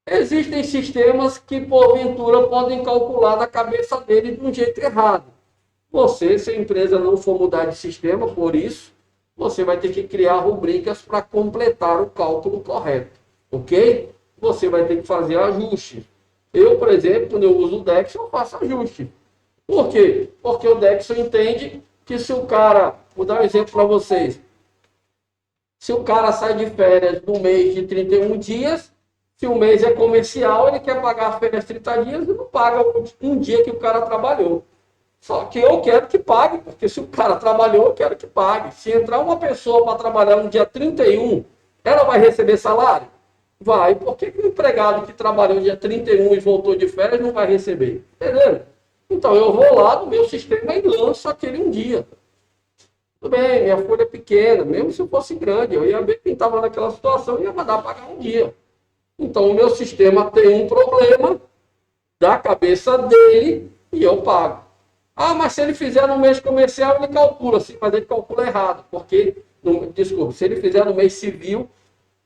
Existem sistemas que, porventura, podem calcular da cabeça dele de um jeito errado. Você, se a empresa não for mudar de sistema, por isso, você vai ter que criar rubricas para completar o cálculo correto. Ok? você vai ter que fazer ajuste. Eu, por exemplo, quando eu uso o Dexo, eu faço ajuste. Por quê? Porque o Dexo entende que se o cara, vou dar um exemplo para vocês, se o cara sai de férias no mês de 31 dias, se o mês é comercial, ele quer pagar as férias 30 dias e não paga um dia que o cara trabalhou. Só que eu quero que pague, porque se o cara trabalhou, eu quero que pague. Se entrar uma pessoa para trabalhar no dia 31, ela vai receber salário? Vai. Por que o empregado que trabalhou no dia 31 e voltou de férias não vai receber? Entendeu? Então eu vou lá no meu sistema e lanço aquele um dia. Tudo bem, minha folha é pequena, mesmo se eu fosse grande, eu ia ver quem estava naquela situação e ia mandar pagar um dia. Então o meu sistema tem um problema da cabeça dele e eu pago. Ah, mas se ele fizer no mês comercial, ele calcula, sim, mas ele calcula errado, porque, desculpa, se ele fizer no mês civil,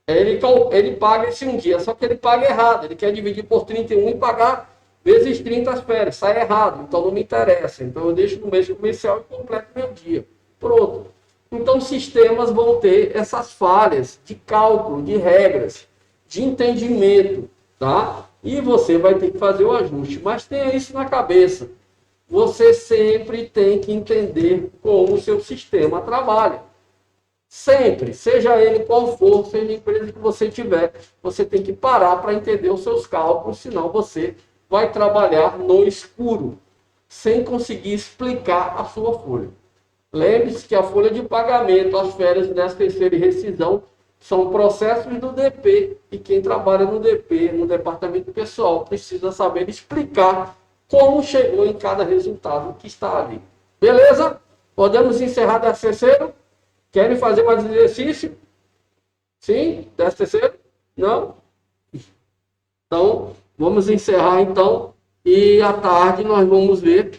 ele paga esse um dia, só que ele paga errado, ele quer dividir por 31 e pagar vezes 30 as férias, sai errado, então não me interessa, então eu deixo no mês comercial e completo meu dia. Pronto. Então, sistemas vão ter essas falhas de cálculo, de regras, de entendimento, tá? E você vai ter que fazer o ajuste. Mas tenha isso na cabeça. Você sempre tem que entender como o seu sistema trabalha. Sempre, seja ele qual for, seja a empresa que você tiver, você tem que parar para entender os seus cálculos, senão você vai trabalhar no escuro, sem conseguir explicar a sua folha. Lembre-se que a folha de pagamento, as férias nessa terceira e rescisão, são processos do DP, e quem trabalha no DP, no departamento pessoal, precisa saber explicar como chegou em cada resultado que está ali. Beleza? Podemos encerrar dessa terceira? Querem fazer mais exercício? Sim? Dessa terceira? Não? Então, vamos encerrar então, e à tarde nós vamos ver